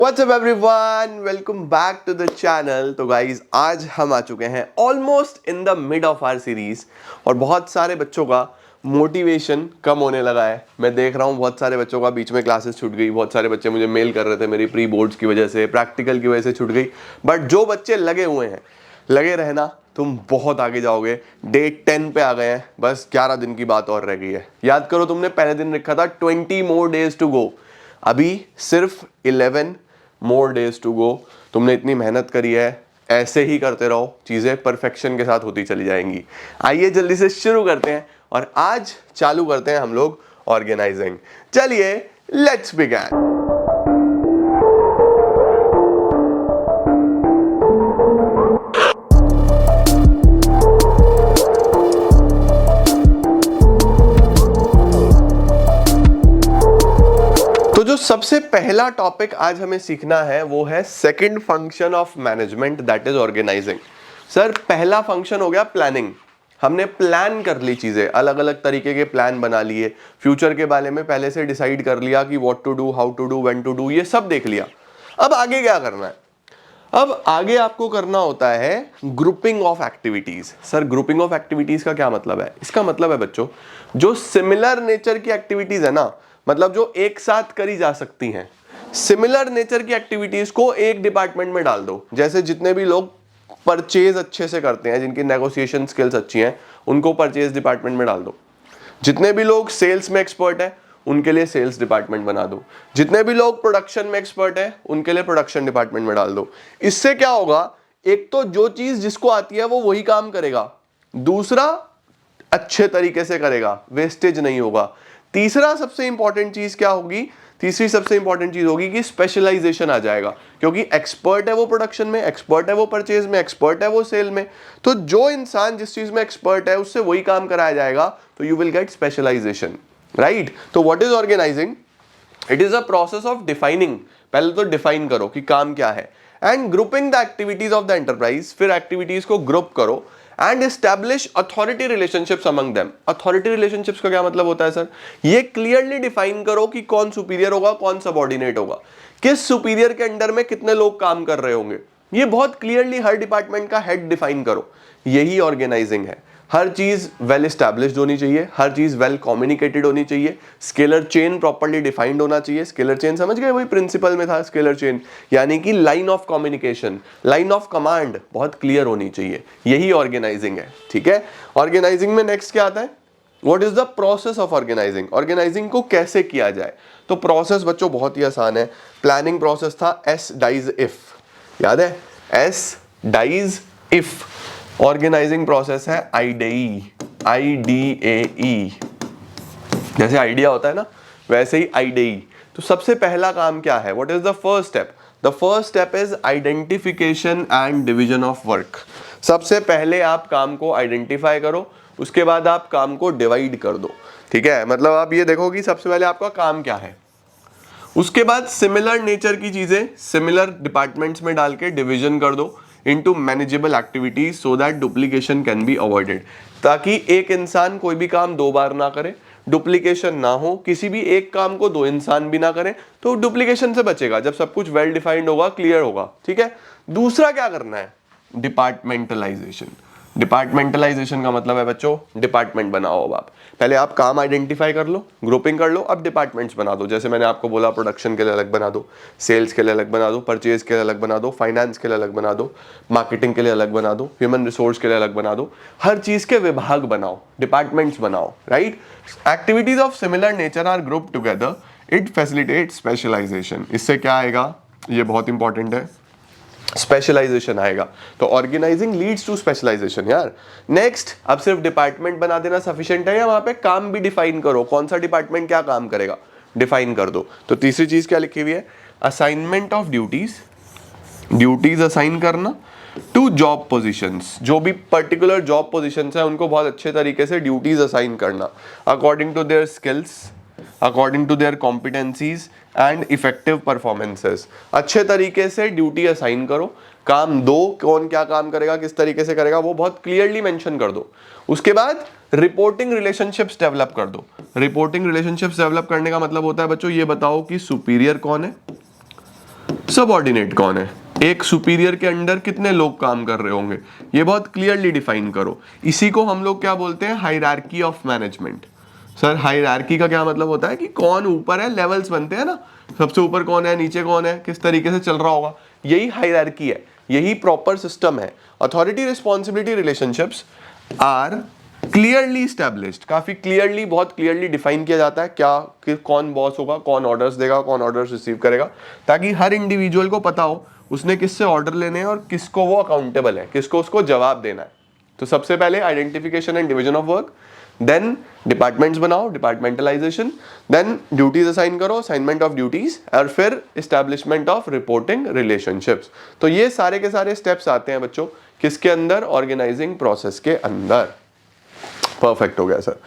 WhatsApp everyone, welcome back to the channel. तो guys आज हम आ चुके हैं almost in the mid of our series और बहुत सारे बच्चों का मोटिवेशन कम होने लगा है। मैं देख रहा हूँ बहुत सारे बच्चों का बीच में क्लासेस छूट गई। बहुत सारे बच्चे मुझे मेल कर रहे थे मेरी प्री बोर्ड्स की वजह से, प्रैक्टिकल की वजह से छूट गई। बट जो बच्चे लगे हुए हैं, लगे रहना, तुम बहुत आगे जाओगे। डे 10 पे आ गए हैं, बस 11 दिन की बात और रह गई है। याद करो, तुमने पहले दिन रखा था 20 मोर डेज टू गो, अभी सिर्फ 11 मोर डेज टू गो। तुमने इतनी मेहनत करी है, ऐसे ही करते रहो, चीजें परफेक्शन के साथ होती चली जाएंगी। आइए जल्दी से शुरू करते हैं और आज चालू करते हैं हम लोग ऑर्गेनाइजिंग। चलिए लेट्स बिगिन। तो जो सबसे पहला टॉपिक आज हमें सीखना है वो है second function of management, that is organizing. Sir, पहला फंक्शन हो गया प्लानिंग। हमने प्लान कर ली चीजें, अलग अलग तरीके के प्लान बना लिए, फ्यूचर के बारे में पहले से डिसाइड कर लिया कि what to do, how to do, when to do, ये सब देख लिया। अब आगे क्या करना है? अब आगे आपको करना होता है grouping of activities. Sir, grouping of activities का क्या मतलब है? इसका मतलब है बच्चों, जो सिमिलर नेचर की एक्टिविटीज है ना, मतलब जो एक साथ करी जा सकती हैं, सिमिलर नेचर की एक्टिविटीज को एक डिपार्टमेंट में डाल दो। जैसे जितने भी लोग परचेज अच्छे से करते हैं, जिनकी नेगोशिएशन स्किल्स अच्छी हैं, उनको परचेज डिपार्टमेंट में डाल दो। जितने भी लोग सेल्स में एक्सपर्ट हैं, उनके लिए सेल्स डिपार्टमेंट बना दो। जितने भी लोग प्रोडक्शन में एक्सपर्ट हैं, उनके लिए प्रोडक्शन डिपार्टमेंट में डाल दो। इससे क्या होगा? एक तो जो चीज जिसको आती है वो वही काम करेगा, दूसरा अच्छे तरीके से करेगा, वेस्टेज नहीं होगा। तीसरा सबसे इंपॉर्टेंट चीज क्या होगी? तीसरी सबसे इंपॉर्टेंट चीज होगी कि स्पेशलाइजेशन आ जाएगा, क्योंकि एक्सपर्ट है वो प्रोडक्शन में, एक्सपर्ट है वो परचेज में, एक्सपर्ट है वो सेल में। तो जो इंसान जिस चीज में एक्सपर्ट है उससे वही काम कराया जाएगा, तो you will get specialisation, right? तो what is organising? It is a process of defining. पहले तो डिफाइन करो कि काम क्या है, and grouping the activities of the enterprise. फिर एक्टिविटीज को ग्रुप करो and establish authority relationships among them. Authority relationships का क्या मतलब होता है सर? ये क्लियरली डिफाइन करो कि कौन सुपीरियर होगा, कौन सबऑर्डिनेट होगा, किस सुपीरियर के अंडर में कितने लोग काम कर रहे होंगे। ये बहुत क्लियरली हर डिपार्टमेंट का हेड डिफाइन करो। यही ऑर्गेनाइजिंग है। हर चीज वेल एस्टैब्लिश्ड होनी चाहिए, हर चीज वेल कम्युनिकेटेड होनी चाहिए, स्केलर चेन प्रॉपर्ली डिफाइंड होना चाहिए। स्केलर चेन समझ गए? वही प्रिंसिपल में था स्केलर चेन, यानी कि line of communication, line of command बहुत क्लियर होनी चाहिए। यही ऑर्गेनाइजिंग है, ठीक है? ऑर्गेनाइजिंग में नेक्स्ट क्या आता है? What is the process of organizing? Organizing को कैसे किया जाए? तो प्रोसेस बच्चों बहुत ही आसान है। प्लानिंग प्रोसेस था एस डाइज इफ, याद है? S dies if. Organizing process है आईडीई, IDAE। जैसे आइडिया होता है ना, वैसे ही आईडीई। तो सबसे पहला काम क्या है? What is the first step? The first step is identification and division of work. सबसे पहले आप काम को आइडेंटिफाई करो, उसके बाद आप काम को डिवाइड कर दो, ठीक है? मतलब आप ये देखो कि सबसे पहले आपका काम क्या है, उसके बाद सिमिलर नेचर की चीजें सिमिलर डिपार्टमेंट्स में डाल के डिवीजन कर दो into manageable activities, so that duplication can be avoided. ताकि एक इंसान कोई भी काम दो बार ना करे, डुप्लीकेशन ना हो, किसी भी एक काम को दो इंसान भी ना करें, तो डुप्लीकेशन से बचेगा जब सब कुछ वेल डिफाइंड होगा, क्लियर होगा, ठीक है? दूसरा क्या करना है? डिपार्टमेंटलाइजेशन। डिपार्टमेंटलाइजेशन का मतलब है बच्चों, डिपार्टमेंट बनाओ। अब आप पहले आप काम आइडेंटिफाई कर लो, ग्रुपिंग कर लो, अब डिपार्टमेंट्स बना दो। जैसे मैंने आपको बोला, प्रोडक्शन के लिए अलग बना दो, सेल्स के लिए अलग बना दो, परचेज के लिए अलग बना दो, फाइनेंस के लिए अलग बना दो, मार्केटिंग के लिए अलग बना दो, ह्यूमन रिसोर्स के लिए अलग बना दो। हर चीज के विभाग बनाओ, डिपार्टमेंट्स बनाओ, right? Activities of similar nature are group together, it facilitate specialization. इससे क्या आएगा? ये बहुत इंपॉर्टेंट है, स्पेशलाइजेशन आएगा। तो ऑर्गेनाइजिंग लीड्स टू स्पेशलाइजेशन यार। नेक्स्ट, अब सिर्फ डिपार्टमेंट बना देना सफिशिएंट है या वहां पे काम भी डिफाइन करो? कौन सा डिपार्टमेंट क्या काम करेगा, डिफाइन कर दो। तो तीसरी चीज क्या लिखी हुई है? Assignment of duties, duties assign करना टू जॉब पोजीशंस। जो भी पर्टिकुलर जॉब पोजीशंस है उनको बहुत अच्छे तरीके से ड्यूटीज असाइन करना according to their skills, according to their competencies and effective performances. अच्छे तरीके से ड्यूटी असाइन करो, काम दो, कौन क्या काम करेगा, किस तरीके से करेगा, वो बहुत क्लियरली मेंशन कर दो। उसके बाद रिपोर्टिंग रिलेशनशिप्स डेवलप कर दो। रिपोर्टिंग रिलेशनशिप्स डेवलप करने का मतलब होता है बच्चों, ये बताओ कि सुपीरियर कौन है, सबऑर्डिनेट कौन है, एक सुपीरियर के अंडर कितने लोग काम कर रहे होंगे, ये बहुत क्लियरली डिफाइन करो। इसी को हम लोग क्या बोलते हैं, hierarchy of management. Sir hierarchy का क्या मतलब होता है कि कौन ऊपर है, लेवल्स बनते हैं ना, सबसे ऊपर कौन है, नीचे कौन है, किस तरीके से चल रहा होगा, यही हायरार्की है, यही प्रॉपर सिस्टम है। Authority responsibility relationships are clearly established, काफी क्लियरली, बहुत क्लियरली डिफाइन किया जाता है क्या कि कौन बॉस होगा, कौन ऑर्डर्स देगा, कौन ऑर्डर्स रिसीव करेगा, ताकि हर इंडिविजुअल को पता हो उसने किससे ऑर्डर लेने हैं और किसको वो अकाउंटेबल है, किसको उसको जवाब देना है। तो सबसे पहले identification and division of work, then departments बनाओ, डिपार्टमेंटलाइजेशन, देन ड्यूटीज असाइन करो, असाइनमेंट ऑफ ड्यूटीज, और फिर एस्टैब्लिशमेंट ऑफ रिपोर्टिंग रिलेशनशिप्स। तो ये सारे के सारे स्टेप्स आते हैं बच्चों किसके अंदर, ऑर्गेनाइजिंग प्रोसेस के अंदर। परफेक्ट हो गया सर।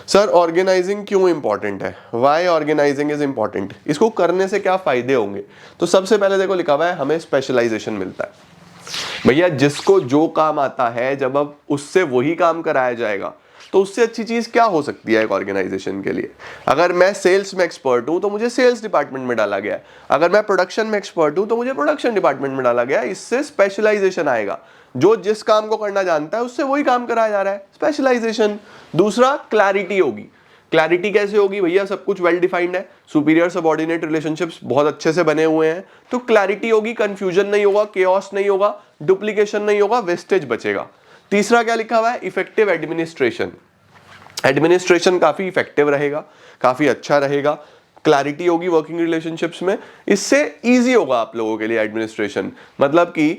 सर ऑर्गेनाइजिंग क्यों इंपॉर्टेंट है, वाई ऑर्गेनाइजिंग इज इंपॉर्टेंट, इसको करने से क्या फायदे होंगे। तो सबसे पहले देखो लिखा हुआ है हमें स्पेशलाइजेशन मिलता है। भैया जिसको जो काम आता है, जब अब उससे वही काम कराया जाएगा तो उससे अच्छी चीज क्या हो सकती है एक ऑर्गेनाइजेशन के लिए। अगर मैं सेल्स में एक्सपर्ट हूं तो मुझे सेल्स डिपार्टमेंट में डाला गया है, अगर मैं प्रोडक्शन में एक्सपर्ट हूं तो मुझे प्रोडक्शन डिपार्टमेंट में डाला गया है। इससे स्पेशलाइजेशन आएगा, जो जिस काम को करना जानता है उससे वही काम कराया जा रहा है, स्पेशलाइजेशन। दूसरा क्लैरिटी होगी। क्लैरिटी कैसे होगी भैया, सब कुछ वेल डिफाइंड है, सुपीरियर सबऑर्डिनेट रिलेशनशिप्स बहुत अच्छे से बने हुए हैं, तो क्लैरिटी होगी, कंफ्यूजन नहीं होगा, केओस नहीं होगा, डुप्लीकेशन नहीं होगा, वेस्टेज बचेगा। तीसरा क्या लिखा हुआ है, इफेक्टिव एडमिनिस्ट्रेशन। एडमिनिस्ट्रेशन काफी इफेक्टिव रहेगा, काफी अच्छा रहेगा, क्लैरिटी होगी वर्किंग रिलेशनशिप्स में, इससे इजी होगा आप लोगों के लिए एडमिनिस्ट्रेशन, मतलब कि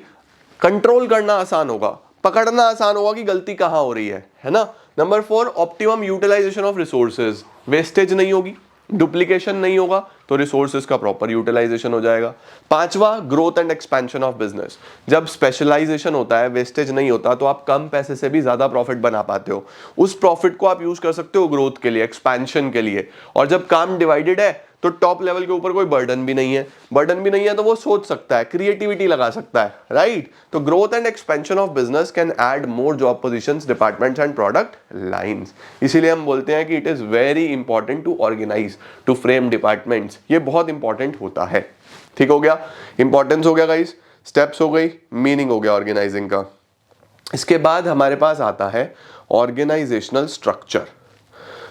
कंट्रोल करना आसान होगा, पकड़ना आसान होगा कि गलती कहां हो रही है ना। Number 4, optimum utilization of resources, wastage नहीं होगी, डुप्लीकेशन नहीं होगा, तो रिसोर्सेज का प्रॉपर यूटिलाइजेशन हो जाएगा। पांचवा, growth and expansion of business. जब स्पेशलाइजेशन होता है, वेस्टेज नहीं होता, तो आप कम पैसे से भी ज्यादा प्रॉफिट बना पाते हो, उस प्रॉफिट को आप यूज कर सकते हो ग्रोथ के लिए, एक्सपेंशन के लिए। और जब काम डिवाइडेड है तो टॉप लेवल के ऊपर कोई बर्डन भी नहीं है, बर्डन भी नहीं है तो वो सोच सकता है, क्रिएटिविटी लगा सकता है, राइट। तो growth and expansion of business can add more job positions, departments and product lines. इसीलिए हम बोलते हैं कि it is very important to organize, to frame departments, ये बहुत इंपॉर्टेंट होता है। ठीक हो गया, इंपॉर्टेंस हो गया गाइस, स्टेप्स हो गई, मीनिंग हो गया ऑर्गेनाइजिंग का। इसके बाद हमारे पास आता है organizational structure.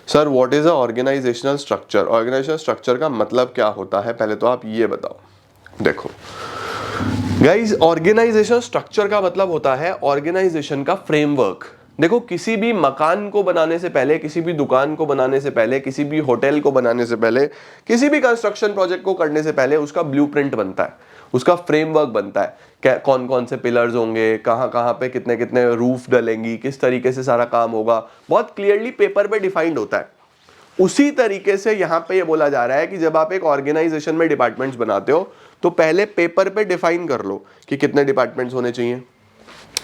Sir what is a organizational structure, organizational structure का मतलब क्या होता है, पहले तो आप ये बताओ। देखो गाइस, ऑर्गेनाइजेशनल स्ट्रक्चर का मतलब होता है ऑर्गेनाइजेशन का फ्रेमवर्क। देखो किसी भी मकान को बनाने से पहले, किसी भी दुकान को बनाने से पहले, किसी भी होटल को बनाने से पहले, किसी भी कंस्ट्रक्शन प्रोजेक्ट को करने से पहले उसका ब्लूप्रिंट बनता है, उसका फ्रेमवर्क बनता है, क्या कौन कौन से पिलर्स होंगे, कहाँ कहाँ पे कितने कितने रूफ डलेंगी, किस तरीके से सारा काम होगा, बहुत क्लियरली पेपर पे डिफाइंड होता है। उसी तरीके से यहां पे ये बोला जा रहा है कि जब आप एक ऑर्गेनाइजेशन में डिपार्टमेंट्स बनाते हो तो पहले पेपर पे डिफाइन कर लो कि कितने डिपार्टमेंट्स होने चाहिए,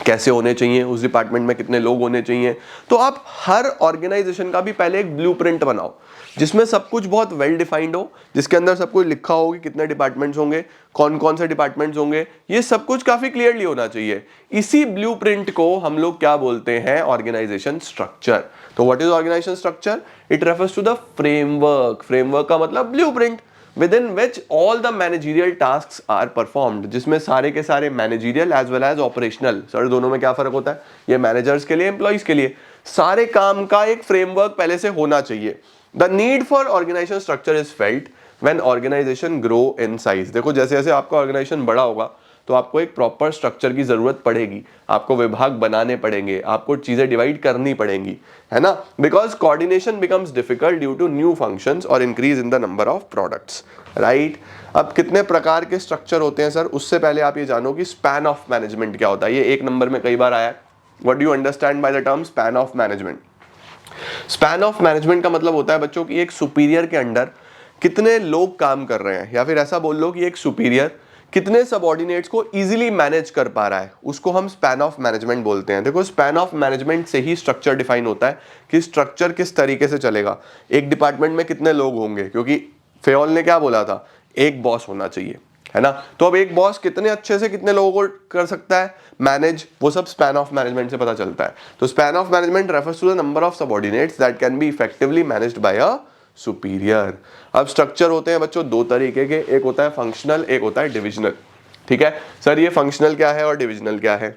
कैसे होने चाहिए, उस डिपार्टमेंट में कितने लोग होने चाहिए। तो आप हर ऑर्गेनाइजेशन का भी पहले एक ब्लूप्रिंट बनाओ जिसमें सब कुछ बहुत वेल डिफाइंड हो, जिसके अंदर सब कुछ लिखा हो कि कितने डिपार्टमेंट्स होंगे, कौन कौन से डिपार्टमेंट्स होंगे, ये सब कुछ काफी क्लियरली होना चाहिए। इसी ब्लूप्रिंट को हम लोग क्या बोलते हैं, ऑर्गेनाइजेशन स्ट्रक्चर। तो what is organization structure, it refers to the framework. Framework का मतलब blueprint within which all the managerial tasks are performed, जिसमें सारे के सारे managerial as well as operational, sir दोनों में क्या फर्क होता है, ये मैनेजर्स के लिए, एम्प्लॉइज के लिए, सारे काम का एक फ्रेमवर्क पहले से होना चाहिए। The need for organization structure is felt when organization grow in size. देखो जैसे जैसे आपका ऑर्गेनाइजेशन बड़ा होगा तो आपको एक प्रॉपर स्ट्रक्चर की जरूरत पड़ेगी, आपको विभाग बनाने पड़ेंगे, आपको चीजें डिवाइड करनी पड़ेंगी, है ना, because coordination becomes difficult due to new functions और increase in the number of products, right. अब कितने प्रकार के स्ट्रक्चर होते हैं सर, उससे पहले आप ये जानो कि स्पैन ऑफ मैनेजमेंट क्या होता है। ये एक नंबर में कई बार आया है। What do you understand by the term span of management. Span of management का मतलब होता है बच्चों की एक सुपीरियर के अंडर कितने लोग काम कर रहे हैं, या फिर ऐसा बोल लो कि एक सुपीरियर कितने सबऑर्डिनेट्स को इजीली मैनेज कर पा रहा है, उसको हम स्पैन ऑफ मैनेजमेंट बोलते हैं। देखो स्पैन ऑफ मैनेजमेंट से ही स्ट्रक्चर डिफाइन होता है कि स्ट्रक्चर किस तरीके से चलेगा, एक डिपार्टमेंट में कितने लोग होंगे, क्योंकि फेयोल ने क्या बोला था, एक बॉस होना चाहिए, है ना। तो अब एक बॉस कितने अच्छे से कितने लोगों को कर सकता है मैनेज, वो सब स्पैन ऑफ मैनेजमेंट से पता चलता है। तो span of management refers to the number of subordinates that can be effectively managed by a superior. अब स्ट्रक्चर होते हैं बच्चों दो तरीके के, एक होता है फंक्शनल, एक होता है डिविजनल। ठीक है सर, ये फंक्शनल क्या है और डिविजनल क्या है?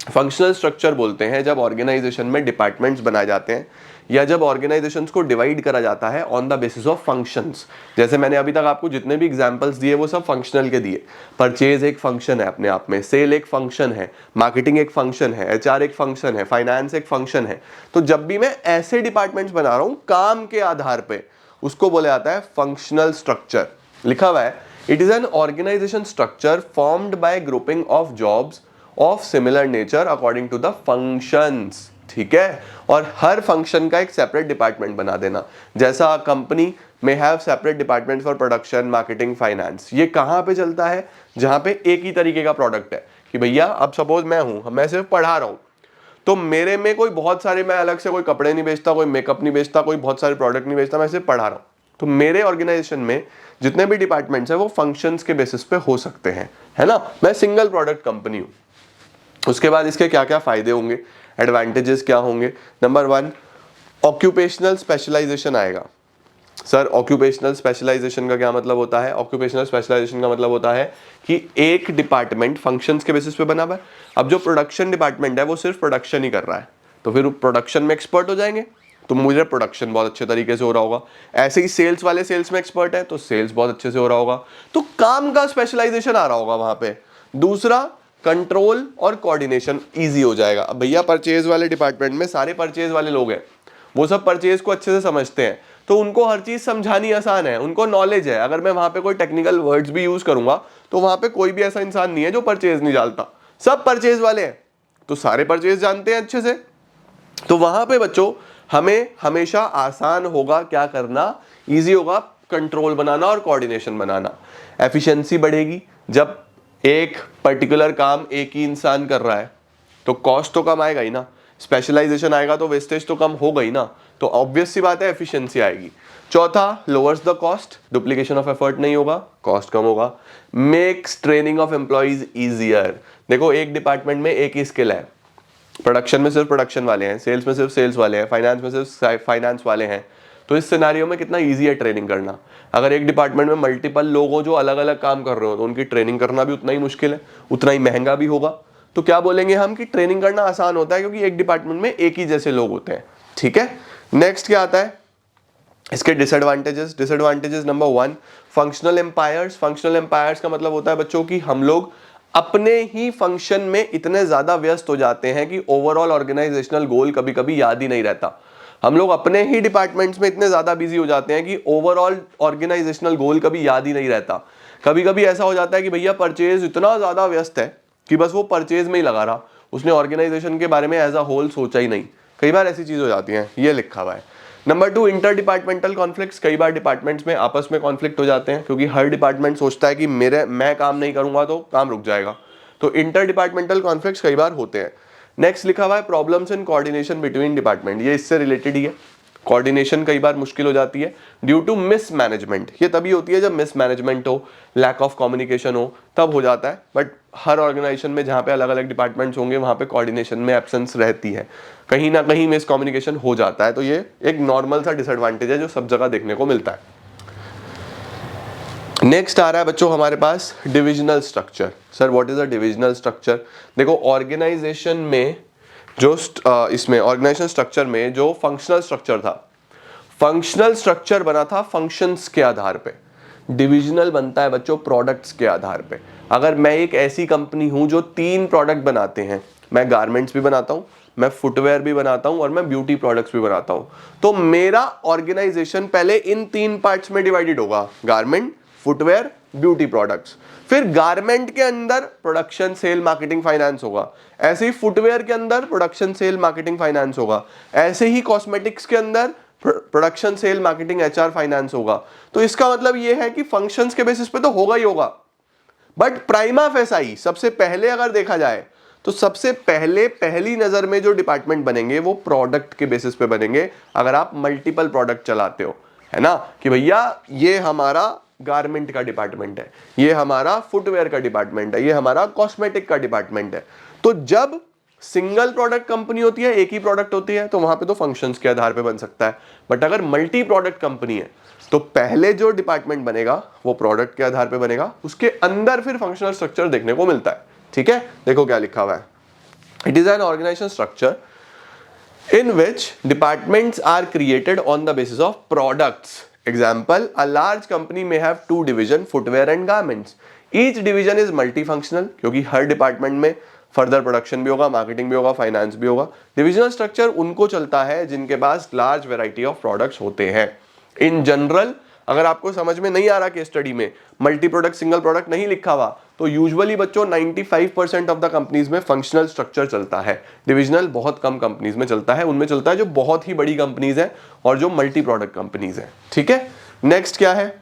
फंक्शनल स्ट्रक्चर बोलते हैं जब ऑर्गेनाइजेशन में डिपार्टमेंट्स बनाए जाते हैं या जब ऑर्गेनाइजेशंस को डिवाइड करा जाता है on the basis of functions. जैसे मैंने अभी तक आपको जितने भी एग्जांपल्स दिए वो सब फंक्शनल के दिए। परचेज एक फंक्शन है अपने आप में, सेल एक फंक्शन है, मार्केटिंग एक फंक्शन है, एचआर एक फंक्शन है, फाइनेंस एक फंक्शन है। तो जब भी मैं ऐसे डिपार्टमेंट्स बना रहा हूं काम के आधार पर, उसको बोला जाता है फंक्शनल स्ट्रक्चर। लिखा हुआ है it is an organization structure formed by grouping of jobs of similar nature according to the functions. ठीक है, और हर फंक्शन का एक सेपरेट डिपार्टमेंट बना देना। जैसा कंपनी में have separate department for production, marketing, finance. ये कहां पे चलता है? जहां पे एक ही तरीके का प्रोडक्ट है कि भैया अब सपोज मैं सिर्फ पढ़ा रहा हूं, तो मेरे में कोई बहुत सारे, मैं अलग से कोई कपड़े नहीं बेचता, कोई मेकअप नहीं बेचता, कोई बहुत सारे प्रोडक्ट नहीं बेचता, मैं सिर्फ पढ़ा रहा हूं। तो मेरे ऑर्गेनाइजेशन में जितने भी डिपार्टमेंट्स हैं वो फंक्शंस के बेसिस पे हो सकते हैं, है ना। मैं सिंगल प्रोडक्ट कंपनी हूं। उसके बाद इसके क्या क्या फायदे होंगे, एडवांटेजेस क्या होंगे? नंबर 1, ऑक्यूपेशनल स्पेशलाइजेशन आएगा। सर ऑक्यूपेशनल स्पेशलाइजेशन का क्या मतलब होता है? ऑक्यूपेशनल स्पेशलाइजेशन का मतलब होता है कि एक डिपार्टमेंट फंक्शंस के बेसिस पे बना हुआ है। अब जो प्रोडक्शन डिपार्टमेंट है वो सिर्फ प्रोडक्शन ही कर रहा है, तो फिर प्रोडक्शन में एक्सपर्ट हो जाएंगे, तो मुझे प्रोडक्शन बहुत अच्छे तरीके से हो रहा होगा। ऐसे ही सेल्स वाले सेल्स में एक्सपर्ट है तो सेल्स बहुत अच्छे से हो रहा होगा, तो काम का स्पेशलाइजेशन आ रहा होगा वहां पे। दूसरा, कंट्रोल और कोऑर्डिनेशन इजी हो जाएगा। अब भैया परचेज वाले डिपार्टमेंट में सारे परचेज वाले लोग हैं, वो सब परचेज को अच्छे से समझते हैं, तो उनको हर चीज समझानी आसान है, उनको नॉलेज है। अगर मैं वहां पे कोई टेक्निकल वर्ड्स भी यूज करूंगा तो वहां पे कोई भी ऐसा इंसान नहीं है जो परचेज नहीं जानता, सब परचेज वाले हैं, तो सारे परचेज जानते हैं अच्छे से। तो वहां पे बच्चों हमें हमेशा आसान होगा क्या करना, इजी होगा कंट्रोल बनाना और कोऑर्डिनेशन बनाना। एफिशिएंसी बढ़ेगी, जब एक पर्टिकुलर काम एक ही इंसान कर रहा है तो कॉस्ट तो कम आएगा ही ना, स्पेशलाइजेशन आएगा तो वेस्टेज तो कम होगा ही ना, तो ऑब्वियस सी बात है एफिशिएंसी आएगी। चौथा, lowers the cost, duplication of effort नहीं होगा, कॉस्ट कम होगा। Makes training of employees easier. देखो एक डिपार्टमेंट में एक ही स्किल है, प्रोडक्शन में सिर्फ प्रोडक्शन वाले हैं, सेल्स में सिर्फ सेल्स वाले हैं, फाइनेंस में सिर्फ फाइनेंस वाले हैं, तो इस सिनेरियो में कितना इजी है ट्रेनिंग करना। अगर एक डिपार्टमेंट में मल्टीपल लोग हो जो अलग अलग काम कर रहे हो तो उनकी ट्रेनिंग करना भी उतना ही मुश्किल है, उतना ही महंगा भी होगा। तो क्या बोलेंगे हम कि ट्रेनिंग करना आसान होता है क्योंकि एक डिपार्टमेंट में एक ही जैसे लोग होते हैं। ठीक है, नेक्स्ट क्या आता है इसके disadvantages. Disadvantages number 1, functional empires. Functional empires का मतलब होता है बच्चों की हम लोग अपने ही फंक्शन में इतने ज्यादा व्यस्त हो जाते हैं कि ओवरऑल ऑर्गेनाइजेशनल गोल कभी कभी याद ही नहीं रहता। हम लोग अपने ही डिपार्टमेंट्स में इतने ज्यादा बिजी हो जाते हैं कि ओवरऑल ऑर्गेनाइजेशनल गोल कभी याद ही नहीं रहता। कभी कभी ऐसा हो जाता है कि भैया परचेज इतना ज्यादा व्यस्त है कि बस वो परचेज में ही लगा रहा, उसने ऑर्गेनाइजेशन के बारे में एज अ होल सोचा ही नहीं। कई बार ऐसी चीज हो जाती है, ये लिखा हुआ है। Number 2, inter departmental conflicts. कई बार डिपार्टमेंट्स में आपस में कॉन्फ्लिक्ट हो जाते हैं क्योंकि हर डिपार्टमेंट सोचता है कि मैं काम नहीं करूंगा तो काम रुक जाएगा, तो इंटर डिपार्टमेंटल कॉन्फ्लिक्ट्स कई बार होते हैं। नेक्स्ट लिखा हुआ है problems in coordination between department. ये इससे रिलेटेड ही है, कोऑर्डिनेशन कई बार मुश्किल हो जाती है ड्यू टू मिसमैनेजमेंट। ये तभी होती है जब मिसमैनेजमेंट हो, लैक ऑफ कम्युनिकेशन हो, तब हो जाता है। बट हर ऑर्गेनाइजेशन में जहां पे अलग अलग डिपार्टमेंट्स होंगे वहां पे कोऑर्डिनेशन में एब्सेंस रहती है, कहीं ना कहीं मिसकम्युनिकेशन हो जाता है। तो ये एक नॉर्मल सा डिसएडवांटेज है जो सब जगह देखने को मिलता है। नेक्स्ट आ रहा है बच्चों हमारे पास divisional structure. Sir what is a divisional structure? देखो ऑर्गेनाइजेशन में जो इसमें ऑर्गेनाइजेशन स्ट्रक्चर में जो फंक्शनल स्ट्रक्चर था, फंक्शनल स्ट्रक्चर बना था फंक्शंस के आधार पे, डिविजनल बनता है बच्चों प्रोडक्ट्स के आधार पे। अगर मैं एक ऐसी कंपनी हूं जो 3 प्रोडक्ट बनाते हैं, मैं गारमेंट्स भी बनाता हूं, मैं फुटवेयर भी बनाता हूं और मैं ब्यूटी प्रोडक्ट्स भी बनाता हूं, तो मेरा ऑर्गेनाइजेशन पहले इन 3 पार्ट्स में डिवाइडेड होगा, गारमेंट, फुटवेयर, ब्यूटी प्रोडक्ट्स। फिर गारमेंट के अंदर प्रोडक्शन, सेल, मार्केटिंग, फाइनेंस होगा। ऐसे ही फुटवेयर के अंदर प्रोडक्शन, सेल, मार्केटिंग, फाइनेंस होगा। ऐसे ही कॉस्मेटिक्स के अंदर production, sale, marketing, HR, finance होगा। तो इसका मतलब यह है कि फंक्शंस के बेसिस पे तो होगा ही होगा, बट प्राइमा फेसाई सबसे पहले अगर देखा जाए तो सबसे पहले पहली नजर में जो डिपार्टमेंट बनेंगे वो प्रोडक्ट के बेसिस पे बनेंगे। अगर आप मल्टीपल प्रोडक्ट चलाते हो, है ना, कि भैया ये हमारा गारमेंट का डिपार्टमेंट है, ये हमारा फुटवेयर का डिपार्टमेंट है, ये हमारा कॉस्मेटिक का डिपार्टमेंट है, तो जब सिंगल प्रोडक्ट कंपनी होती है, एक ही प्रोडक्ट होती है, तो वहां पे तो फंक्शंस के आधार पे बन सकता है। बट अगर मल्टी प्रोडक्ट कंपनी है तो पहले जो डिपार्टमेंट बनेगा वो प्रोडक्ट के आधार पे बनेगा, उसके अंदर फिर फंक्शनल स्ट्रक्चर देखने को मिलता है। ठीक है, देखो क्या लिखा हुआ है, it is an organization structure in which departments are created on the basis of products. Example, a large company may have two division, footwear and garments. Each division is multifunctional क्योंकि हर डिपार्टमेंट में further production भी होगा, marketing भी होगा, finance भी होगा। Divisional structure उनको चलता है जिनके पास लार्ज वेराइटी ऑफ प्रोडक्ट्स होते हैं। इन जनरल अगर आपको समझ में नहीं आ रहा कि स्टडी में मल्टी प्रोडक्ट सिंगल प्रोडक्ट नहीं लिखा हुआ, तो यूजुअली बच्चों 95% ऑफ द कंपनीज में फंक्शनल स्ट्रक्चर चलता है। डिविजनल बहुत कम कंपनीज में चलता है, उनमें चलता है जो बहुत ही बड़ी कंपनीज हैं और जो मल्टी प्रोडक्ट कंपनीज हैं। ठीक है, नेक्स्ट क्या है,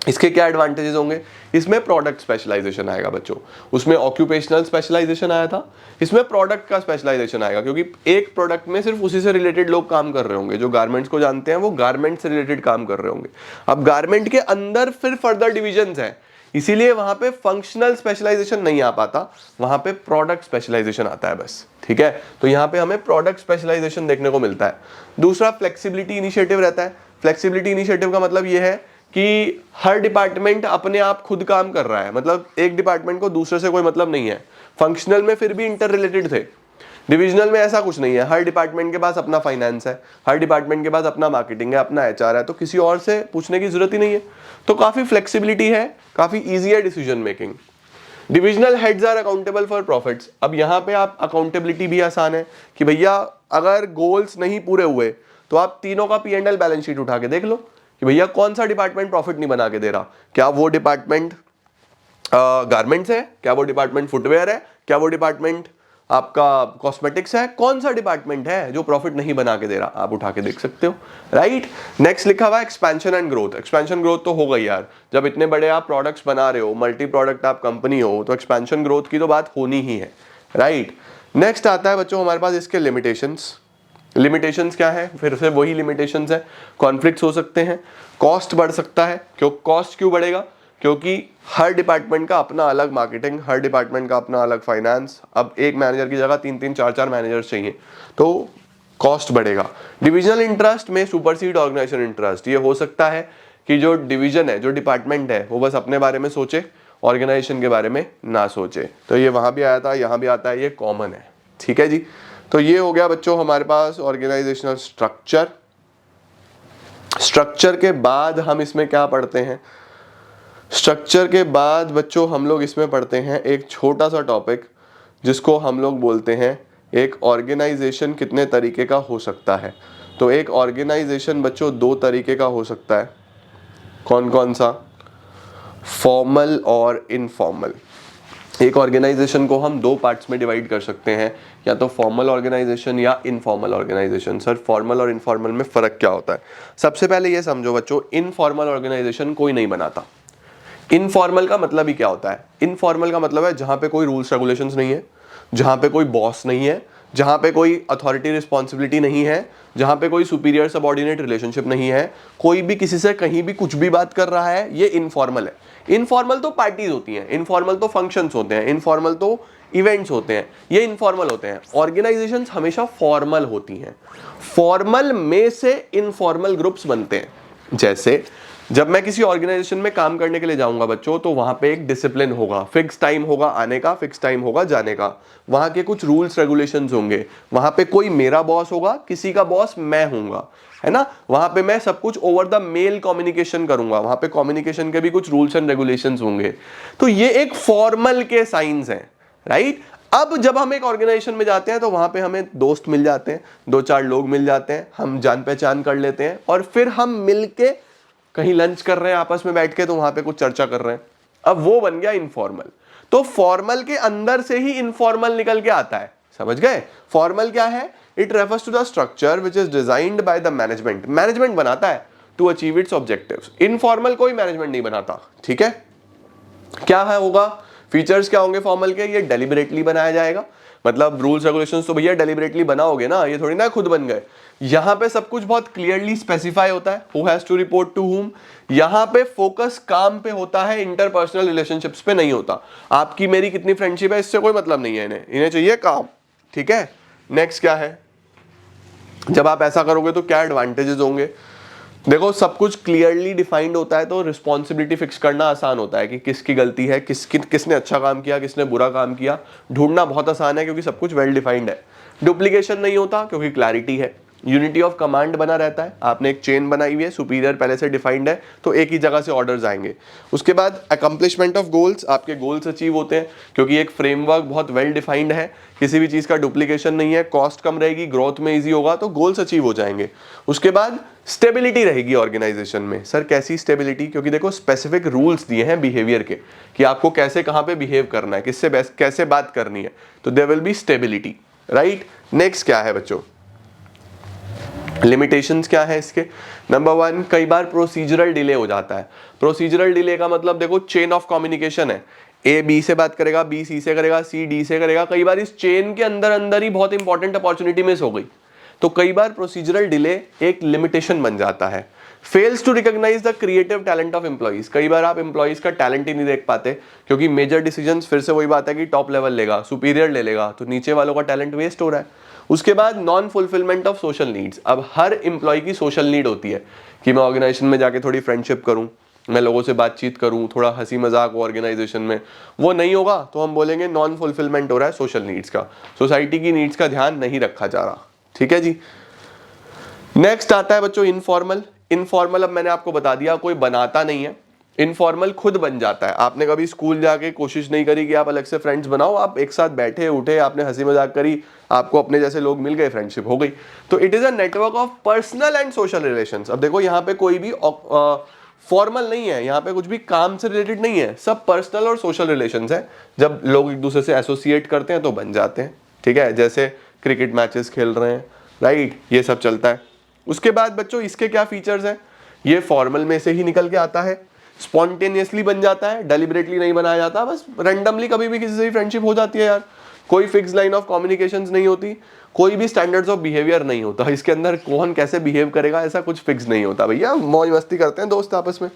इसके क्या एडवांटेजेस होंगे, इसमें प्रोडक्ट स्पेशलाइजेशन आएगा बच्चों, उसमें ऑक्यूपेशनल स्पेशलाइजेशन आया था, इसमें प्रोडक्ट का स्पेशलाइजेशन आएगा क्योंकि एक प्रोडक्ट में सिर्फ उसी से रिलेटेड लोग काम कर रहे होंगे। जो गारमेंट्स को जानते हैं वो गारमेंट से रिलेटेड काम कर रहे होंगे। अब गारमेंट के अंदर फिर फर्दर डिविजन्स हैं, इसीलिए वहां पे फंक्शनल स्पेशलाइजेशन नहीं आ पाता, वहां पे प्रोडक्ट स्पेशलाइजेशन आता है बस। ठीक है, तो यहां पे हमें प्रोडक्ट स्पेशलाइजेशन देखने को मिलता है। दूसरा फ्लेक्सिबिलिटी इनिशिएटिव रहता है। फ्लेक्सिबिलिटी इनिशिएटिव का मतलब यह है कि हर डिपार्टमेंट अपने आप खुद काम कर रहा है, मतलब एक डिपार्टमेंट को दूसरे से कोई मतलब नहीं है। फंक्शनल में फिर भी इंटर रिलेटेड थे, डिविजनल में ऐसा कुछ नहीं है। हर डिपार्टमेंट के पास अपना फाइनेंस है, हर डिपार्टमेंट के पास अपना मार्केटिंग है, अपना एचआर है, तो किसी और से पूछने की जरूरत ही नहीं है। तो काफी फ्लेक्सिबिलिटी है, काफी ईजी है decision making. Divisional heads are accountable for profits. अब यहाँ पे आप अकाउंटेबिलिटी भी आसान है कि भैया अगर गोल्स नहीं पूरे हुए तो आप तीनों का P&L बैलेंस शीट उठा के देख लो कि भैया कौन सा डिपार्टमेंट प्रॉफिट नहीं बना के दे रहा। क्या वो डिपार्टमेंट गारमेंट्स है, क्या वो डिपार्टमेंट फुटवेयर है, क्या वो डिपार्टमेंट आपका कॉस्मेटिक्स है, कौन सा डिपार्टमेंट है जो प्रॉफिट नहीं बना के दे रहा, आप उठा के देख सकते हो। राइट, नेक्स्ट लिखा हुआ है expansion and growth. Expansion growth तो हो गई यार, जब इतने बड़े आप प्रोडक्ट्स बना रहे हो, मल्टी प्रोडक्ट आप कंपनी हो, तो एक्सपेंशन ग्रोथ की तो बात होनी ही है। राइट, नेक्स्ट आता है बच्चों हमारे पास इसके लिमिटेशंस। लिमिटेशंस क्या है, फिर से वही लिमिटेशंस है, कॉन्फ्लिक्ट्स हो सकते हैं, कॉस्ट बढ़ सकता है। कॉस्ट क्यों बढ़ेगा, क्योंकि हर डिपार्टमेंट का अपना अलग मार्केटिंग, हर डिपार्टमेंट का अपना अलग फाइनेंस। अब एक मैनेजर की जगह 3-3, 4-4 मैनेजर्स चाहिए, तो कॉस्ट बढ़ेगा। डिविजनल इंटरेस्ट में सुपरसीड ऑर्गेनाइजेशन इंटरेस्ट। ये हो सकता है कि जो डिवीजन है, जो डिपार्टमेंट है, वो बस अपने बारे में सोचे, ऑर्गेनाइजेशन के बारे में ना सोचे। तो ये वहां भी आया था, यहाँ भी आता है, ये कॉमन है। ठीक है जी, तो ये हो गया बच्चों हमारे पास ऑर्गेनाइजेशनल स्ट्रक्चर। स्ट्रक्चर के बाद हम इसमें क्या पढ़ते हैं, स्ट्रक्चर के बाद बच्चों हम लोग इसमें पढ़ते हैं एक छोटा सा टॉपिक जिसको हम लोग बोलते हैं एक ऑर्गेनाइजेशन कितने तरीके का हो सकता है। तो एक ऑर्गेनाइजेशन बच्चों 2 तरीके का हो सकता है। कौन कौन सा, फॉर्मल और इनफॉर्मल। एक ऑर्गेनाइजेशन को हम 2 पार्ट्स में डिवाइड कर सकते हैं, या तो फॉर्मल ऑर्गेनाइजेशन या इनफॉर्मल ऑर्गेनाइजेशन। सर फॉर्मल और इनफॉर्मल में फर्क क्या होता है? सबसे पहले ये समझो बच्चों, इनफॉर्मल ऑर्गेनाइजेशन कोई नहीं बनाता। इनफॉर्मल का मतलब ही क्या होता है? इनफॉर्मल का मतलब है जहां पे कोई रूल्स रेगुलेशंस नहीं है, जहां पे कोई बॉस नहीं है, जहां पे कोई अथॉरिटी रिस्पॉन्सिबिलिटी नहीं है, जहां पे कोई सुपीरियर सबऑर्डिनेट रिलेशनशिप नहीं है, कोई भी किसी से कहीं भी कुछ भी बात कर रहा है, ये इनफॉर्मल है। इनफॉर्मल तो पार्टीज होती हैं, इनफॉर्मल तो फंक्शंस होते हैं, इनफॉर्मल तो इवेंट्स होते हैं, ये इनफॉर्मल होते हैं। ऑर्गेनाइजेशंस हमेशा फॉर्मल होती हैं। फॉर्मल में से इनफॉर्मल ग्रुप्स बनते हैं। जैसे जब मैं किसी ऑर्गेनाइजेशन में काम करने के लिए जाऊंगा बच्चों, तो वहां पे एक डिसिप्लिन होगा, फिक्स टाइम होगा आने का, फिक्स टाइम होगा जाने का, वहां के कुछ रूल्स रेगुलेशंस होंगे, वहां पे कोई मेरा बॉस होगा, किसी का बॉस मैं हूंगा, है ना। वहां पे मैं सब कुछ ओवर द मेल कम्युनिकेशन करूंगा, वहां पे कम्युनिकेशन के भी कुछ रूल्स एंड रेगुलेशंस होंगे। तो ये एक फॉर्मल के साइंस हैं, राइट। अब जब हम एक ऑर्गेनाइजेशन में जाते हैं तो वहां पे हमें दोस्त मिल जाते हैं, 2-4 लोग मिल जाते हैं, हम जान पहचान कर लेते हैं, और फिर हम मिलके कहीं लंच कर रहे हैं आपस में बैठ के, तो वहां पे कुछ चर्चा कर रहे हैं। अब वो बन गया इनफॉर्मल। तो फॉर्मल के अंदर से ही इनफॉर्मल निकल के आता है, समझ गए। फॉर्मल क्या है? It refers to the structure which is designed by the management. Management बनाता है to achieve its objectives. Informal कोई मैनेजमेंट नहीं बनाता, ठीक है। क्या है होगा, फीचर्स क्या होंगे फॉर्मल के? ये डेलिबरेटली बनाया जाएगा, मतलब रूल्स रेगुलेशंस तो भैया डेलिबरेटली बनाओगे ना, ये थोड़ी ना खुद बन गए। यहां पे सब कुछ बहुत क्लियरली स्पेसिफाई होता है, who has to report to whom. यहां पे फोकस काम पे होता है, इंटरपर्सनल रिलेशनशिप्स पे नहीं होता। आपकी मेरी कितनी फ्रेंडशिप है इससे कोई मतलब नहीं है, इन्हें चाहिए काम, ठीक है। नेक्स्ट क्या है, जब आप ऐसा करोगे तो क्या एडवांटेजेस होंगे? देखो सब कुछ क्लियरली डिफाइंड होता है तो रिस्पॉन्सिबिलिटी फिक्स करना आसान होता है कि किसकी गलती है, किसने अच्छा काम किया, किसने बुरा काम किया, ढूंढना बहुत आसान है क्योंकि सब कुछ वेल डिफाइंड है। डुप्लीकेशन नहीं होता क्योंकि क्लैरिटी है। यूनिटी ऑफ कमांड बना रहता है, आपने एक चेन बनाई हुई है, सुपीरियर पहले से डिफाइंड है तो एक ही जगह से ऑर्डर्स आएंगे। उसके बाद अकम्पलिशमेंट ऑफ गोल्स, आपके गोल्स अचीव होते हैं क्योंकि एक फ्रेमवर्क बहुत वेल डिफाइंड है, किसी भी चीज़ का डुप्लीकेशन नहीं है, कॉस्ट कम रहेगी, ग्रोथ में ईजी होगा तो गोल्स अचीव हो जाएंगे। उसके बाद स्टेबिलिटी रहेगी ऑर्गेनाइजेशन में। सर कैसी स्टेबिलिटी? क्योंकि देखो स्पेसिफिक रूल्स दिए हैं बिहेवियर के कि आपको कैसे कहाँ पे बिहेव करना है, किससे कैसे बात करनी है, तो there will be stability, right. Next क्या है बच्चों, लिमिटेशंस क्या है इसके? नंबर 1, कई बार प्रोसीजरल डिले हो जाता है। प्रोसीजरल डिले का मतलब देखो चेन ऑफ कम्युनिकेशन है, ए बी से बात करेगा, बी सी से करेगा, सी डी से करेगा, कई बार इस चेन के अंदर अंदर ही बहुत इंपॉर्टेंट अपॉर्चुनिटी मिस हो गई, तो कई बार प्रोसीजरल डिले एक लिमिटेशन बन जाता है। Fails to recognize the creative talent of employees, कई बार आप एम्प्लॉइज का टैलेंट ही नहीं देख पाते क्योंकि मेजर डिसीजंस, फिर से वही बात है कि टॉप लेवल लेगा, सुपीरियर ले लेगा, तो नीचे वालों का टैलेंट वेस्ट हो रहा है। उसके बाद non fulfilment of social needs, अब हर एम्प्लॉय की सोशल नीड होती है कि मैं ऑर्गेनाइजेशन में जाके थोड़ी फ्रेंडशिप करूं, मैं लोगों से बातचीत करूं, थोड़ा हंसी मजाक हो ऑर्गेनाइजेशन में, वो नहीं होगा तो हम बोलेंगे नॉन फुलफिलमेंट हो रहा है सोशल नीड्स का, सोसाइटी की नीड्स का ध्यान नहीं रखा जा रहा, ठीक है जी। नेक्स्ट आता है बच्चों इनफॉर्मल। इनफॉर्मल अब मैंने आपको बता दिया, कोई बनाता नहीं है, इनफॉर्मल खुद बन जाता है। आपने कभी स्कूल जाके कोशिश नहीं करी कि आप अलग से फ्रेंड्स बनाओ, आप एक साथ बैठे उठे, आपने हंसी मजाक करी, आपको अपने जैसे लोग मिल गए, फ्रेंडशिप हो गई। तो it is a network of personal and social relations. अब देखो यहाँ पे कोई भी फॉर्मल नहीं है, यहाँ पे कुछ भी काम से रिलेटेड नहीं है, सब पर्सनल और सोशल रिलेशंस है। जब लोग एक दूसरे से एसोसिएट करते हैं तो बन जाते हैं, ठीक है, जैसे क्रिकेट मैचेस खेल रहे हैं, राइट, ये सब चलता है। उसके बाद बच्चों इसके क्या फीचर्स हैं, ये फॉर्मल में से ही निकल के आता है, स्पॉन्टेनियसली बन जाता है, डेलिबरेटली नहीं बनाया जाता, बस रैंडमली कभी भी किसी से फ्रेंडशिप हो जाती है यार, कोई फिक्स लाइन ऑफ कम्युनिकेशंस नहीं होती, कोई भी स्टैंडर्ड्स ऑफ बिहेवियर नहीं होता, इसके अंदर कौन कैसे बिहेव करेगा ऐसा कुछ फिक्स नहीं होता, भैया मौज मस्ती करते हैं दोस्त आपस में।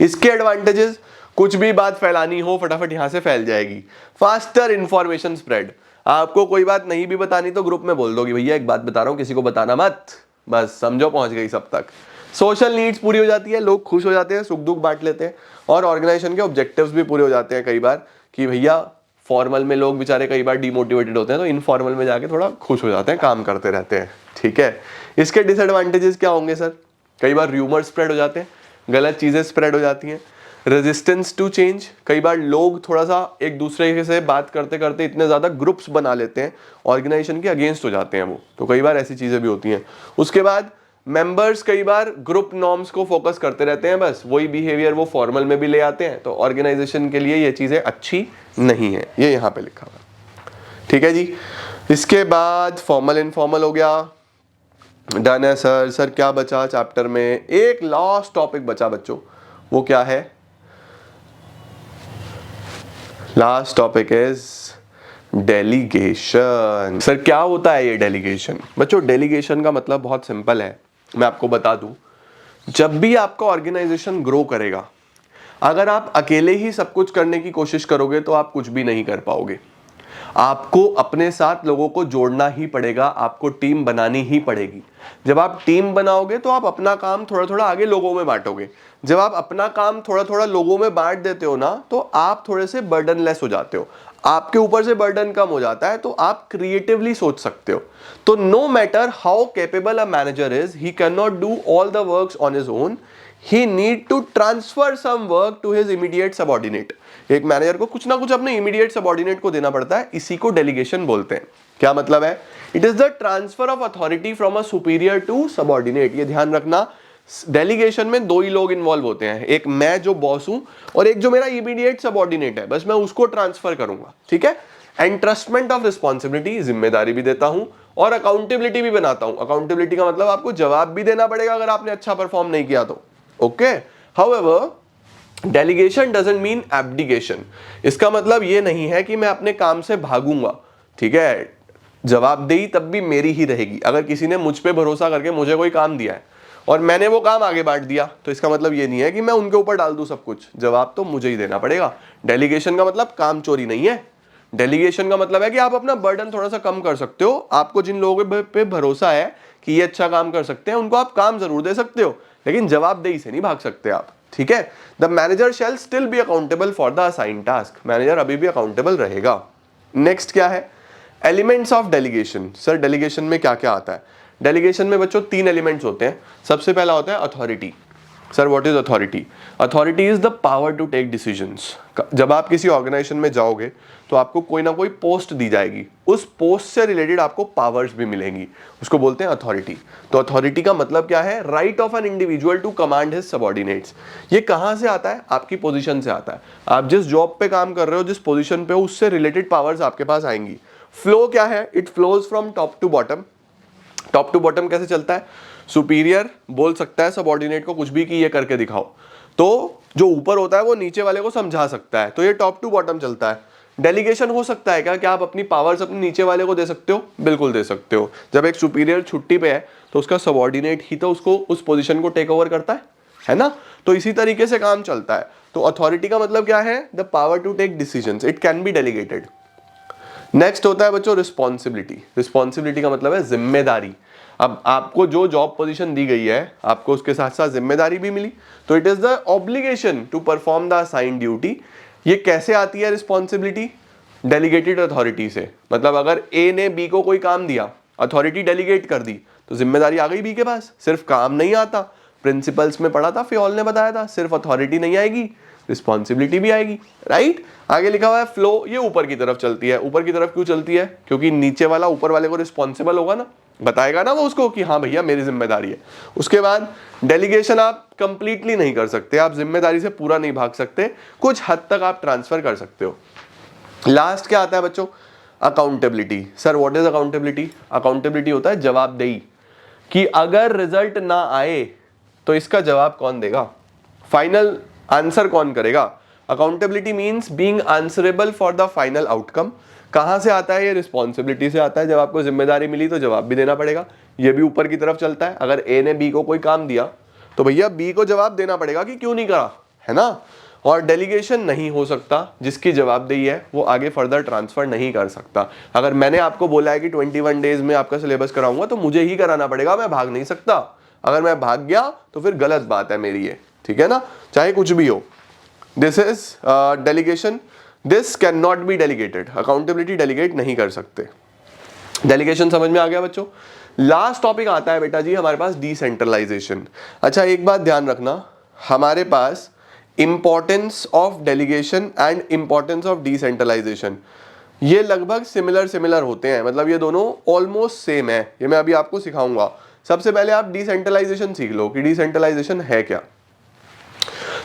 इसके एडवांटेजेस, कुछ भी बात फैलानी हो फटाफट यहां से फैल जाएगी, फास्टर इंफॉर्मेशन स्प्रेड, आपको कोई बात नहीं भी बतानी तो ग्रुप में बोल दोगी, भैया एक बात बता रहा हूं किसी को बताना मत, बस समझो पहुंच गई सब तक। सोशल नीड्स पूरी हो जाती है, लोग खुश हो जाते हैं, सुख दुख बांट लेते हैं, और ऑर्गेनाइजेशन के ऑब्जेक्टिव्स भी पूरे हो जाते हैं कई बार कि भैया फॉर्मल में लोग बेचारे कई बार डिमोटिवेटेड होते हैं तो इनफॉर्मल में जाके थोड़ा खुश हो जाते हैं, काम करते रहते हैं, ठीक है। इसके डिसएडवांटेजेस क्या होंगे सर? कई बार र्यूमर स्प्रेड हो जाते हैं, गलत चीजें स्प्रेड हो जाती हैं, रेजिस्टेंस टू चेंज, कई बार लोग थोड़ा सा एक दूसरे से बात करते करते इतने ज्यादा ग्रुप्स बना लेते हैं, ऑर्गेनाइजेशन के अगेंस्ट हो जाते हैं वो, तो कई बार ऐसी चीजें भी होती हैं। उसके बाद मेंबर्स कई बार ग्रुप नॉर्म्स को फोकस करते रहते हैं, बस वही बिहेवियर वो फॉर्मल में भी ले आते हैं, तो ऑर्गेनाइजेशन के लिए ये चीजें अच्छी नहीं है, ये यहाँ पे लिखा हुआ, ठीक है जी। इसके बाद फॉर्मल इनफॉर्मल हो गया, डन है सर। सर क्या बचा चैप्टर में? एक लास्ट टॉपिक बचा बच्चों, वो क्या है? Last topic is delegation. Sir क्या होता है ये डेलीगेशन? बच्चों डेलीगेशन का मतलब बहुत सिंपल है, मैं आपको बता दूं, जब भी आपका ऑर्गेनाइजेशन ग्रो करेगा, अगर आप अकेले ही सब कुछ करने की कोशिश करोगे तो आप कुछ भी नहीं कर पाओगे, आपको अपने साथ लोगों को जोड़ना ही पड़ेगा, आपको टीम बनानी ही पड़ेगी। जब आप टीम बनाओगे तो आप अपना काम थोड़ा थोड़ा आगे लोगों में बांटोगे, जब आप अपना काम थोड़ा थोड़ा लोगों में बांट देते हो ना तो आप थोड़े से बर्डनलेस हो जाते हो, आपके ऊपर से बर्डन कम हो जाता है, तो आप क्रिएटिवली सोच सकते हो। तो no matter how capable a manager is, he can not do all the works on his own, he need to transfer some work to his immediate subordinate. एक मैनेजर को कुछ ना कुछ अपने इमीडिएट सबऑर्डिनेट को देना पड़ता है, इसी को डेलीगेशन बोलते हैं। क्या मतलब है? It is the transfer of authority from a superior to subordinate. ये ध्यान रखना, डेलीगेशन में दो ही लोग इन्वॉल्व होते हैं, एक मैं जो बॉस हूं और एक जो मेरा इमीडिएट सबऑर्डिनेट है, बस मैं उसको ट्रांसफर करूंगा, ठीक है। एंट्रस्टमेंट ऑफ रिस्पॉन्सिबिलिटी, जिम्मेदारी भी देता हूं और अकाउंटेबिलिटी भी बनाता हूं। अकाउंटेबिलिटी का मतलब आपको जवाब भी देना पड़ेगा अगर आपने अच्छा परफॉर्म नहीं किया तो, okay. However delegation doesn't mean abdication, इसका मतलब ये नहीं है कि मैं अपने काम से भागूंगा, ठीक है, जवाबदेही तब भी मेरी ही रहेगी। अगर किसी ने मुझ पे भरोसा करके मुझे कोई काम दिया है और मैंने वो काम आगे बांट दिया तो इसका मतलब ये नहीं है कि मैं उनके ऊपर डाल दूं सब कुछ, जवाब तो मुझे ही देना पड़ेगा। डेलीगेशन का मतलब काम चोरी नहीं है, डेलीगेशन का मतलब है कि आप अपना बर्डन थोड़ा सा कम कर सकते हो, आपको जिन लोगों पे भरोसा है कि ये अच्छा काम कर सकते हैं उनको आप काम जरूर दे सकते हो, लेकिन जवाबदेही से नहीं भाग सकते आप, ठीक है। The manager shall still be accountable for the assign task, manager अभी भी अकाउंटेबल रहेगा। नेक्स्ट क्या है, elements of delegation. Sir delegation में क्या क्या आता है? डेलीगेशन में बच्चों 3 एलिमेंट्स होते हैं। सबसे पहला होता है authority. Sir what is authority? Authority is the power to take decisions. जब आप किसी ऑर्गेनाइजेशन में जाओगे तो आपको कोई ना कोई पोस्ट दी जाएगी, उस पोस्ट से रिलेटेड आपको पावर्स भी मिलेंगी, उसको बोलते हैं अथॉरिटी। तो अथॉरिटी का मतलब क्या है? Right of an individual to command his subordinates. ये कहां से आता है? आपकी पोजीशन से आता है। आप जिस जॉब पे काम कर रहे हो, जिस पोजीशन पे हो, उससे रिलेटेड पावर्स आपके पास आएंगी। फ्लो क्या है? It flows from top to bottom. Top to bottom कैसे चलता है? सुपीरियर बोल सकता है सबऑर्डिनेट को कुछ भी कि ये करके दिखाओ, तो जो ऊपर होता है वो नीचे वाले को समझा सकता है, तो ये टॉप टू बॉटम चलता है। डेलीगेशन हो सकता है क्या आप अपनी पावर्स अपने नीचे वाले को दे सकते हो? बिल्कुल दे सकते हो। जब एक सुपीरियर छुट्टी पे है तो उसका सबऑर्डिनेट ही तो उसको उस पोजीशन को टेक ओवर करता है ना? तो इसी तरीके से काम चलता है। तो अथॉरिटी का मतलब क्या है? The power to take decisions, it can be delegated. Next होता है बच्चों रिस्पॉन्सिबिलिटी। रिस्पॉन्सिबिलिटी का मतलब है जिम्मेदारी। अब आपको जो जॉब पोजीशन दी गई है, आपको उसके साथ साथ जिम्मेदारी भी मिली, तो it is the obligation to perform the assigned duty. ये कैसे आती है रिस्पॉन्सिबिलिटी? डेलीगेटेड अथॉरिटी से। मतलब अगर ए ने बी को कोई काम दिया, अथॉरिटी डेलीगेट कर दी, तो जिम्मेदारी आ गई बी के पास। सिर्फ काम नहीं आता, प्रिंसिपल्स में पढ़ा था, फियोल ने बताया था, सिर्फ अथॉरिटी नहीं आएगी, रिस्पॉन्सिबिलिटी भी आएगी, राइट। आगे लिखा हुआ है फ्लो, ये ऊपर की तरफ चलती है। ऊपर की तरफ क्यों चलती है? क्योंकि नीचे वाला ऊपर वाले को रिस्पॉन्सिबल होगा ना, बताएगा ना वो उसको कि हाँ भैया मेरी जिम्मेदारी है। उसके बाद डेलीगेशन आप कंप्लीटली नहीं कर सकते, आप जिम्मेदारी से पूरा नहीं भाग सकते, कुछ हद तक आप ट्रांसफर कर सकते हो। लास्ट क्या आता है बच्चों? Accountability. Sir what is accountability? Accountability होता है जवाबदेही, कि अगर रिजल्ट ना आए तो इसका जवाब कौन देगा, फाइनल आंसर कौन करेगा। Accountability means being answerable for the final outcome. कहां से आता है? ये रिस्पॉन्सिबिलिटी से आता है। जब आपको जिम्मेदारी मिली तो जवाब भी देना पड़ेगा, ये भी ऊपर की तरफ चलता है। अगर ए ने बी को कोई काम दिया तो भैया बी को जवाब देना पड़ेगा कि क्यों नहीं करा, है ना। और डेलीगेशन नहीं हो सकता, जिसकी जवाबदेही है वो आगे फर्दर ट्रांसफर नहीं कर सकता। अगर मैंने आपको बोला है कि 21 डेज में आपका सिलेबस कराऊंगा तो मुझे ही कराना पड़ेगा, मैं भाग नहीं सकता। अगर मैं भाग गया तो फिर गलत बात है मेरी ये, ठीक है ना, चाहे कुछ भी हो। This is delegation, this can not be delegated. Accountability delegate नहीं कर सकते। डेलीगेशन समझ में आ गया बच्चों। लास्ट टॉपिक आता है बेटा जी हमारे पास डिसेंट्रलाइजेशन। अच्छा एक बात ध्यान रखना, हमारे पास importance of delegation and importance of decentralisation ये लगभग सिमिलर होते हैं, मतलब ये दोनों ऑलमोस्ट सेम है। ये मैं अभी आपको सिखाऊंगा। सबसे पहले आप डिसेंट्रलाइजेशन सीख लो कि डिसेंट्रलाइजेशन है क्या।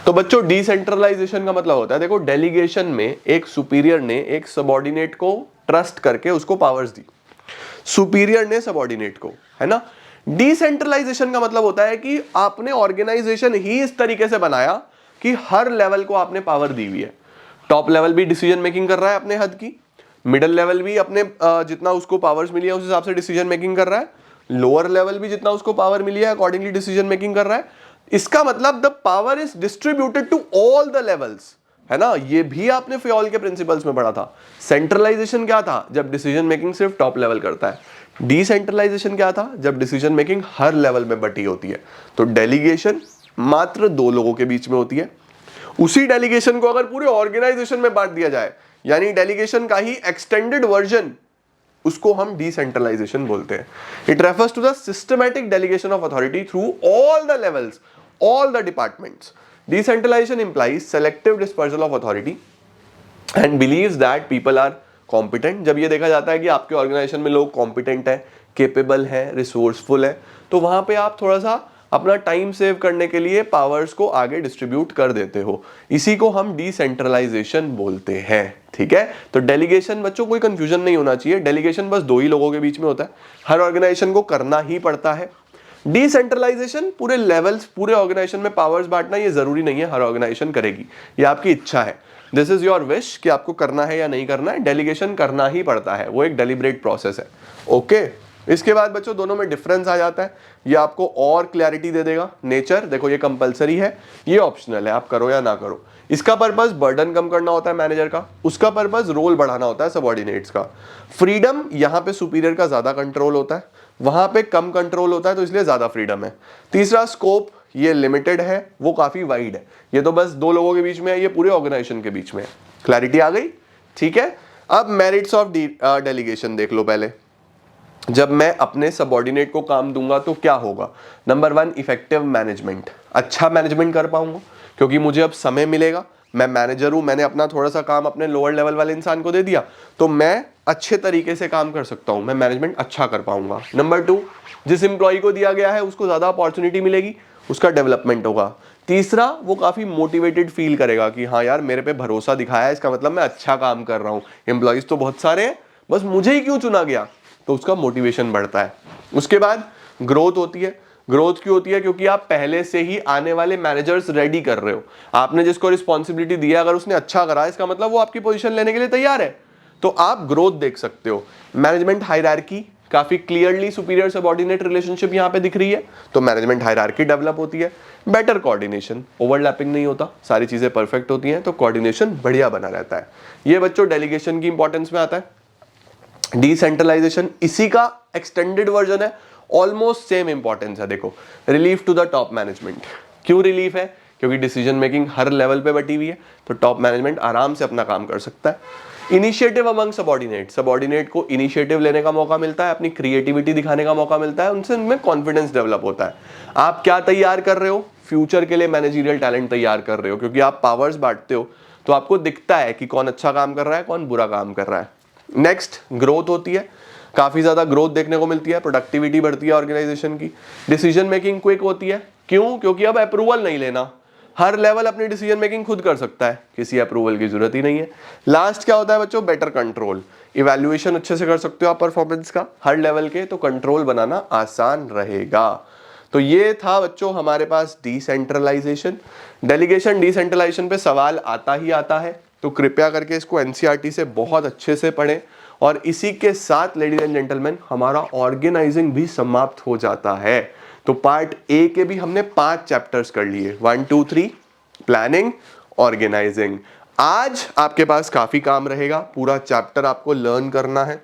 तो बच्चों डिसेंट्रलाइजेशन का मतलब होता है, देखो डेलीगेशन में एक सुपीरियर ने एक सबऑर्डिनेट को ट्रस्ट करके उसको पावर्स दी, सुपीरियर ने सबऑर्डिनेट को, है ना। डिसेंट्रलाइजेशन का मतलब होता है कि आपने ऑर्गेनाइजेशन ही इस तरीके से बनाया कि हर लेवल को आपने पावर दी हुई है। टॉप लेवल भी डिसीजन मेकिंग कर रहा है अपने हद की, मिडिल लेवल भी अपने जितना उसको पावर्स मिली है उस हिसाब से डिसीजन मेकिंग कर रहा है, लोअर लेवल भी जितना उसको पावर मिली है अकॉर्डिंगली डिसीजन मेकिंग कर रहा है। इसका मतलब the power is distributed to all the levels, है ना। ये भी आपने फियोल के प्रिंसिपल्स में पढ़ा था। सेंट्रलाइजेशन क्या था? जब डिसीजन मेकिंग सिर्फ टॉप लेवल करता है। डिसेंट्रलाइजेशन क्या था? जब डिसीजन मेकिंग हर लेवल में बटी होती है। तो डेलीगेशन मात्र 2 लोगों के बीच में होती है। उसी डेलीगेशन को अगर पूरे ऑर्गेनाइजेशन में बांट दिया जाए, यानी डेलीगेशन का ही एक्सटेंडेड वर्जन, उसको हम डिसेंट्रलाइजेशन बोलते हैं। It refers to the systematic delegation of authority through all the levels, all the departments. Decentralization implies selective dispersal of authority and believes that people are competent. जब ये देखा जाता है कि आपके ऑर्गेनाइजेशन में लोग कॉम्पिटेंट है, केपेबल है, रिसोर्सफुल है, तो वहां पे आप थोड़ा सा अपना टाइम सेव करने के लिए पावर्स को आगे डिस्ट्रीब्यूट कर देते हो। इसी को हम डिसेंट्रलाइजेशन बोलते हैं, ठीक है। तो डेलीगेशन बच्चों कोई कंफ्यूजन नहीं होना चाहिए, डेलीगेशन बस 2 ही लोगों के बीच में होता है, हर ऑर्गेनाइजेशन को करना ही पड़ता है। डिसेंट्रलाइजेशन पूरे लेवल्स, पूरे ऑर्गेनाइजेशन में पावर्स बांटना ये जरूरी नहीं है हर ऑर्गेनाइजेशन करेगी, ये आपकी इच्छा है। दिस इज योर विश कि आपको करना है या नहीं करना है। डेलीगेशन करना ही पड़ता है, वो एक डेलिब्रेट प्रोसेस है। ओके इसके बाद बच्चों दोनों में डिफरेंस आ जाता है, ये आपको और क्लैरिटी दे देगा। नेचर देखो ये कंपलसरी है, ये ऑप्शनल है, आप करो या ना करो। इसका पर्पस बर्डन कम करना होता है मैनेजर का, उसका पर्पस रोल बढ़ाना होता है सबऑर्डिनेट्स का। फ्रीडम यहाँ पे सुपीरियर का ज्यादा कंट्रोल होता है, वहां पे कम कंट्रोल होता है, तो इसलिए ज्यादा फ्रीडम है। तीसरा स्कोप, ये लिमिटेड है, वो काफी वाइड है, ये तो बस 2 लोगों के बीच में है, ये पूरे ऑर्गेनाइजेशन के बीच में है। क्लैरिटी आ गई, ठीक है। अब मेरिट्स ऑफ डेलीगेशन देख लो पहले। जब मैं अपने सबऑर्डिनेट को काम दूंगा तो क्या होगा? नंबर 1 इफेक्टिव मैनेजमेंट, अच्छा मैनेजमेंट कर पाऊंगा, क्योंकि मुझे अब समय मिलेगा, मैं मैनेजर हूं, मैंने अपना थोड़ा सा काम अपने लोअर लेवल वाले इंसान को दे दिया, तो मैं अच्छे तरीके से काम कर सकता हूं, मैं मैनेजमेंट अच्छा कर पाऊंगा। नंबर 2 जिस एम्प्लॉय को दिया गया है उसको ज्यादा अपॉर्चुनिटी मिलेगी, उसका डेवलपमेंट होगा। तीसरा वो काफी मोटिवेटेड फील करेगा कि हाँ यार मेरे पे भरोसा दिखाया है, इसका मतलब मैं अच्छा काम कर रहा हूं, एम्प्लॉयज तो बहुत सारे हैं, बस मुझे ही क्यों चुना गया, तो उसका मोटिवेशन बढ़ता है। उसके बाद ग्रोथ होती है। ग्रोथ क्यों होती है? क्योंकि आप पहले से ही आने वाले मैनेजर्स रेडी कर रहे हो, आपने जिसको रिस्पॉन्सिबिलिटी दिया अगर उसने अच्छा करा, इसका मतलब वो आपकी पोजीशन लेने के लिए तैयार है, तो आप ग्रोथ देख सकते हो। मैनेजमेंट हायरार्की, काफी क्लियरली सुपीरियर सबऑर्डिनेट रिलेशनशिप यहां पे दिख रही है, तो मैनेजमेंट हायरार्की डेवलप होती है। बेटर कोऑर्डिनेशन, ओवरलैपिंग नहीं होता, सारी चीजें परफेक्ट होती हैं, तो कोऑर्डिनेशन बढ़िया बना रहता है। ये बच्चों डेलीगेशन की इंपॉर्टेंस में आता है। डिसेंट्रलाइजेशन इसी का एक्सटेंडेड वर्जन है, ऑलमोस्ट सेम इंपॉर्टेंस है। देखो relief to the top management, क्यों रिलीफ है? क्योंकि डिसीजन मेकिंग हर लेवल पे बटी हुई है, तो टॉप मैनेजमेंट आराम से अपना काम कर सकता है। इनिशिएटिव अमंग सबऑर्डिनेट, सबऑर्डिनेट को इनिशिएटिव लेने का मौका मिलता है, अपनी क्रिएटिविटी दिखाने का मौका मिलता है, उनसे उनमें कॉन्फिडेंस डेवलप होता है। आप क्या तैयार कर रहे हो? फ्यूचर के लिए मैनेजरियल टैलेंट तैयार कर रहे हो, क्योंकि आप पावर्स बांटते हो तो आपको दिखता है कि कौन अच्छा काम कर रहा है, कौन बुरा काम कर रहा है। नेक्स्ट ग्रोथ होती है, काफी ज्यादा ग्रोथ देखने को मिलती है, प्रोडक्टिविटी बढ़ती है ऑर्गेनाइजेशन की। डिसीजन मेकिंग क्विक होती है, क्यों? क्योंकि अब अप्रूवल नहीं लेना, हर लेवल अपनी डिसीजन मेकिंग खुद कर सकता है, किसी अप्रूवल की जरूरत ही नहीं है। लास्ट क्या होता है बच्चों? बेटर कंट्रोल, इवैल्यूएशन अच्छे से कर सकते हो आप परफॉर्मेंस का हर लेवल के, तो कंट्रोल बनाना आसान रहेगा। तो ये था बच्चों हमारे पास डिसेंट्रलाइजेशन। डेलीगेशन डिसेंट्रलाइजेशन पे सवाल आता ही आता है, तो कृपया करके इसको एनसीईआरटी से बहुत अच्छे से पढ़ें। और इसी के साथ लेडीज एंड जेंटलमैन हमारा ऑर्गेनाइजिंग भी समाप्त हो जाता है। तो पार्ट ए के भी हमने 5 चैप्टर्स कर लिए, 1 2 3 प्लानिंग, ऑर्गेनाइजिंग। आज आपके पास काफी काम रहेगा, पूरा चैप्टर आपको लर्न करना है,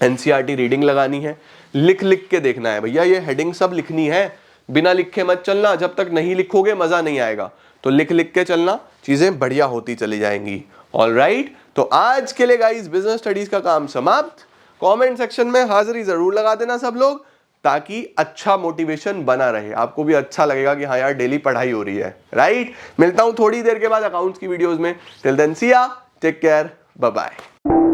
एनसीईआरटी रीडिंग लगानी है, लिख लिख के देखना है भैया, ये हेडिंग सब लिखनी है, बिना लिखे मत चलना, जब तक नहीं लिखोगे मजा नहीं आएगा, तो लिख लिख के चलना, चीजें बढ़िया होती चली जाएंगी। ऑलराइट, तो आज के लिए गाइस बिजनेस स्टडीज का काम समाप्त। कमेंट सेक्शन में हाजिरी जरूर लगा देना सब लोग, ताकि अच्छा मोटिवेशन बना रहे, आपको भी अच्छा लगेगा कि हाँ यार डेली पढ़ाई हो रही है। राइट, मिलता हूं थोड़ी देर के बाद अकाउंट्स की वीडियोस में। टिल देन सी या, टेक केयर, बाय बाय।